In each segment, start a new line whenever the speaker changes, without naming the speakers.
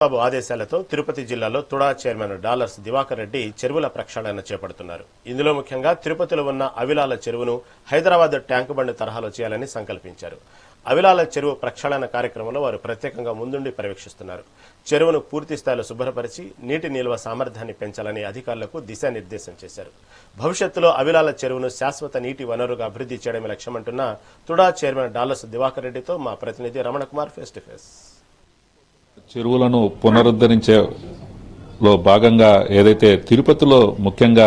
బాబు ఆదేశాలతో తిరుపతి జిల్లాలో TUDA chairman dollars Diwakar Reddy చెరువుల ప్రక్షాళన చేపడుతున్నారు. ఇందులో ముఖ్యంగా తిరుపతిలో ఉన్న అవిలాల చెరువును హైదరాబాద్ ట్యాంకు బండ్ తరహాలో చేయాలని సంకల్పించారు. అవిలాల చెరువు ప్రక్షాళన కార్యక్రమంలో వారు ప్రత్యేకంగా ముందుండి పర్యవేక్షిస్తున్నారు. చెరువును పూర్తి స్థాయిలో శుభ్రపరిచి నీటి నిల్వ సామర్థ్యాన్ని పెంచాలని అధికారులకు దిశానిర్దేశం చేశారు. భవిష్యత్తులో అవిలాల చెరువును శాశ్వత నీటి వనరుగా అభివృద్ధి చేయడమే లక్ష్యమంటున్న తుడా చైర్మన్ డాలర్స్ దివాకర్ రెడ్డితో మా ప్రతినిధి Ramana Kumar face to face.
చెరువులను పునరుద్ధరించేలో భాగంగా ఏదైతే తిరుపతిలో ముఖ్యంగా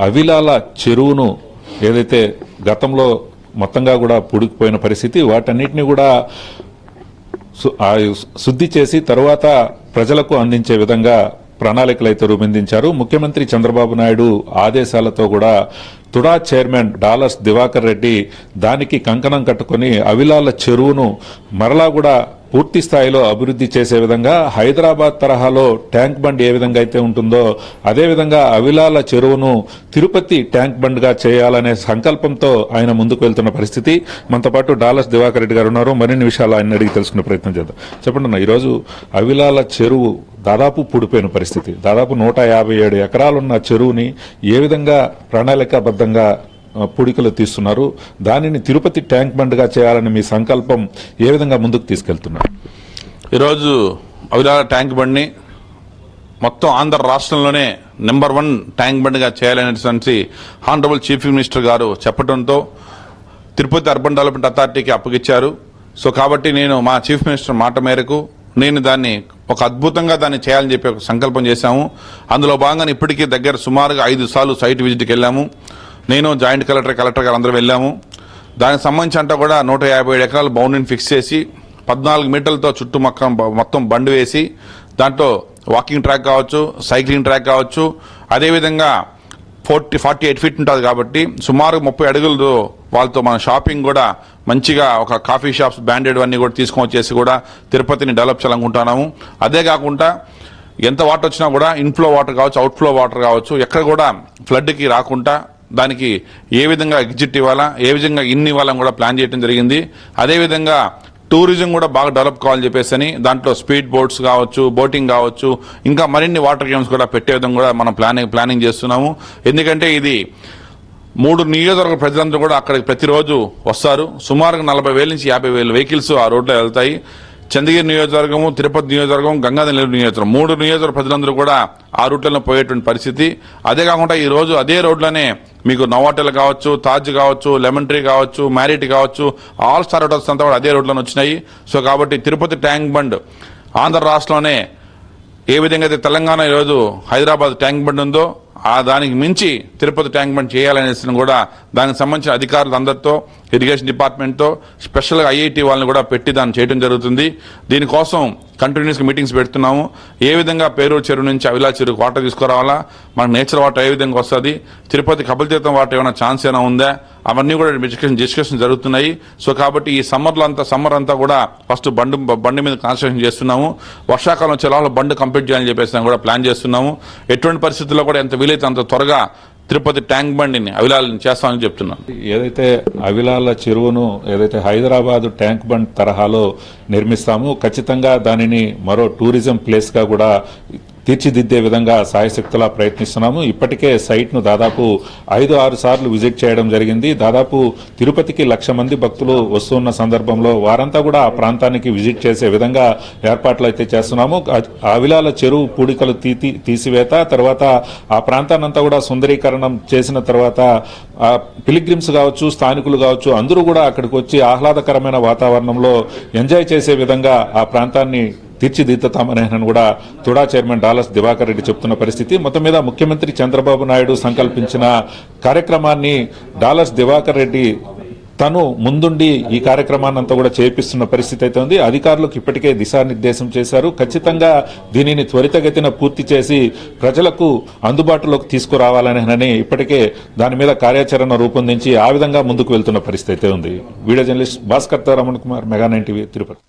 అవిలాల చెరువును ఏదైతే గతంలో మొత్తంగా కూడా పుడికిపోయిన పరిస్థితి, వాటన్నిటిని కూడా శుద్ధి చేసి తరువాత ప్రజలకు అందించే విధంగా ప్రణాళికలు అయితే రూపొందించారు. ముఖ్యమంత్రి చంద్రబాబు నాయుడు ఆదేశాలతో కూడా తుడా చైర్మన్ డాలర్స్ దివాకర్ రెడ్డి దానికి కంకణం కట్టుకుని అవిలాల చెరువును మరలా కూడా పూర్తి స్థాయిలో అభివృద్ధి చేసే విధంగా హైదరాబాద్ తరహాలో ట్యాంక్ బండ్ ఏ విధంగా అయితే ఉంటుందో అదేవిధంగా అవిలాల చెరువును తిరుపతి ట్యాంక్ బండ్ గా చేయాలనే సంకల్పంతో ఆయన ముందుకు వెళ్తున్న పరిస్థితి. మనతో పాటు డాలర్స్ దివాకర్ రెడ్డి గారు ఉన్నారు. మరిన్ని విషయాలు ఆయన అడిగి తెలుసుకునే ప్రయత్నం చేద్దాం. చెప్పండి అన్న, ఈరోజు అవిలాల చెరువు దాదాపు పుడిపోయిన పరిస్థితి, దాదాపు 157 ఎకరాలున్న చెరువుని ఏ విధంగా ప్రణాళికాబద్ధంగా పూడికలు తీస్తున్నారు, దానిని తిరుపతి ట్యాంక్ బండ్ గా చేయాలని మీ సంకల్పం ఏ విధంగా ముందుకు తీసుకెళ్తున్నారు?
ఈరోజు అవిలాల ట్యాంక్ బండ్ని మొత్తం ఆంధ్ర రాష్ట్రంలోనే నెంబర్ 1 ట్యాంక్ బండ్గా చేయాలనేటువంటి హానరబుల్ చీఫ్ మినిస్టర్ గారు చెప్పడంతో తిరుపతి అర్బన్ డెవలప్మెంట్ అథారిటీకి అప్పగించారు. సో కాబట్టి నేను మా చీఫ్ మినిస్టర్ మాట మేరకు నేను దాన్ని ఒక అద్భుతంగా దాన్ని చేయాలని చెప్పి ఒక సంకల్పం చేశాము. అందులో భాగంగా ఇప్పటికీ దగ్గర సుమారుగా 5 సార్లు సైట్ విజిట్కి వెళ్ళాము. నేను జాయింట్ కలెక్టర్ గారు అందరూ వెళ్ళాము. దానికి సంబంధించి అంతా కూడా 157 ఎకరాల బౌండరీని ఫిక్స్ చేసి 14 మీటర్లతో చుట్టూ మొత్తం బండ్ వేసి దాంట్లో వాకింగ్ ట్రాక్ కావచ్చు, సైక్లింగ్ ట్రాక్ కావచ్చు, అదేవిధంగా 48 ఫీట్ ఉంటుంది కాబట్టి సుమారు 30 అడుగులు వాళ్ళతో మన షాపింగ్ కూడా మంచిగా ఒక కాఫీ షాప్స్ బ్రాండెడ్ అన్ని కూడా తీసుకొని వచ్చేసి కూడా తిరుపతిని డెవలప్ చేయాలనుకుంటున్నాము. అదే కాకుండా ఎంత వాటర్ వచ్చినా కూడా ఇన్ఫ్లో వాటర్ కావచ్చు, అవుట్ఫ్లో వాటర్ కావచ్చు, ఎక్కడ కూడా ఫ్లడ్కి రాకుండా దానికి ఏ విధంగా ఎగ్జిట్ ఇవ్వాలా, ఏ విధంగా ఇన్ ఇవ్వాలని కూడా ప్లాన్ చేయడం జరిగింది. అదేవిధంగా టూరిజం కూడా బాగా డెవలప్ కావాలని చెప్పేసి దాంట్లో స్పీడ్ బోట్స్ కావచ్చు, బోటింగ్ కావచ్చు, ఇంకా మరిన్ని వాటర్ గేమ్స్ కూడా పెట్టే విధంగా కూడా మనం ప్లానింగ్ చేస్తున్నాము. ఎందుకంటే ఇది 3 నియోజకవర్గ ప్రజలందరూ కూడా అక్కడికి ప్రతిరోజు వస్తారు. సుమారుగా 40,000 నుంచి 50,000 వెహికల్స్ ఆ రోడ్లో వెళ్తాయి. చంద్రగిరి నియోజకవర్గము, తిరుపతి నియోజకవర్గం, గంగాధర నియోజకవర్గం 3 నియోజకవర్గ ప్రజలందరూ కూడా ఆ రూట్లలో పోయేటువంటి పరిస్థితి. అదే కాకుండా ఈ రోజు అదే రోడ్లోనే మీకు నోవాటెల్ కావచ్చు, తాజ్ కావచ్చు, లెమన్ ట్రీ కావచ్చు, మ్యారిట్ కావచ్చు, ఆల్ స్టార్ హోటల్స్ అంతా కూడా అదే రోడ్లోనే వచ్చినాయి. సో కాబట్టి తిరుపతి ట్యాంక్ బండ్ ఆంధ్ర రాష్ట్రంలోనే ఏ విధంగా అయితే తెలంగాణ ఈరోజు హైదరాబాద్ ట్యాంక్ బండ్ ఉందో దానికి మించి తిరుపతి ట్యాంక్ బండ్ చేయాలనేసి కూడా దానికి సంబంధించిన అధికారులు అందరితో, ఇరిగేషన్ డిపార్ట్మెంట్తో, స్పెషల్గా ఐఐటి వాళ్ళని కూడా పెట్టి దాన్ని చేయడం జరుగుతుంది. దీనికోసం కంటిన్యూస్గా మీటింగ్స్ పెడుతున్నాము. ఏ విధంగా పేరూరు చెరువు నుంచి అవిలా చెరువుకు వాటర్ తీసుకురావాలా, మనకు నేచురల్ వాటర్ ఏ విధంగా వస్తుంది, తిరుపతి కపిలతీర్థం వాటర్ ఏమైనా ఛాన్స్ ఏమైనా ఉందా, అవన్నీ కూడా డిస్కషన్ జరుగుతున్నాయి. సో కాబట్టి ఈ సమ్మర్ అంతా కూడా ఫస్ట్ బండి మీద కాన్సన్ట్రేషన్ చేస్తున్నాము. వర్షాకాలం వచ్చే లోపల బండి కంప్లీట్ చేయాలని చెప్పేసి కూడా ప్లాన్ చేస్తున్నాము. ఎటువంటి పరిస్థితుల్లో కూడా ఎంత వీలైతే అంత త్వరగా తిరుపతి ట్యాంక్ బండిని అవిలాలని చేస్తామని చెప్తున్నాను.
ఏదైతే అవిలాల చెరువును ఏదైతే హైదరాబాద్ ట్యాంక్ బండ్ తరహాలో నిర్మిస్తామో ఖచ్చితంగా దానిని మరో టూరిజం ప్లేస్ గా కూడా తీర్చిదిద్దే విధంగా సాయశక్తులా ప్రయత్నిస్తున్నాము. ఇప్పటికే సైట్ ను దాదాపు 5-6 సార్లు విజిట్ చేయడం జరిగింది. దాదాపు తిరుపతికి 1,00,000 మంది భక్తులు వస్తున్న సందర్భంలో వారంతా కూడా ఆ ప్రాంతానికి విజిట్ చేసే విధంగా ఏర్పాట్లు అయితే చేస్తున్నాము. అవిలాల చెరువు పూడికలు తీసివేత తర్వాత ఆ ప్రాంతాన్నంతా కూడా సుందరీకరణం చేసిన తర్వాత పిలిగ్రిమ్స్ కావచ్చు, స్థానికులు కావచ్చు, అందరూ కూడా అక్కడికి వచ్చి ఆహ్లాదకరమైన వాతావరణంలో ఎంజాయ్ చేసే విధంగా ఆ ప్రాంతాన్ని తీర్చిదిద్దుతామని కూడా తుడా చైర్మన్ డాలర్స్ దివాకర్ రెడ్డి చెప్తున్న పరిస్థితి. మొత్తం మీద ముఖ్యమంత్రి చంద్రబాబు నాయుడు సంకల్పించిన కార్యక్రమాన్ని డాలర్స్ దివాకర్ రెడ్డి తను ముందుండి ఈ కార్యక్రమాన్ని అంతా కూడా చేపిస్తున్న పరిస్థితి అయితే ఉంది. అధికారులకు ఇప్పటికే దిశానిర్దేశం చేశారు. ఖచ్చితంగా దీనిని త్వరితగతిన పూర్తి చేసి ప్రజలకు అందుబాటులోకి తీసుకురావాలని ఇప్పటికే దాని మీద కార్యాచరణ రూపొందించి ఆ విధంగా ముందుకు వెళ్తున్న పరిస్థితి అయితే ఉంది. వీడియో జర్నలిస్ట్ భాస్కర్ తో రమణ కుమార్, మెగా 9 టీవీ, తిరుపతి.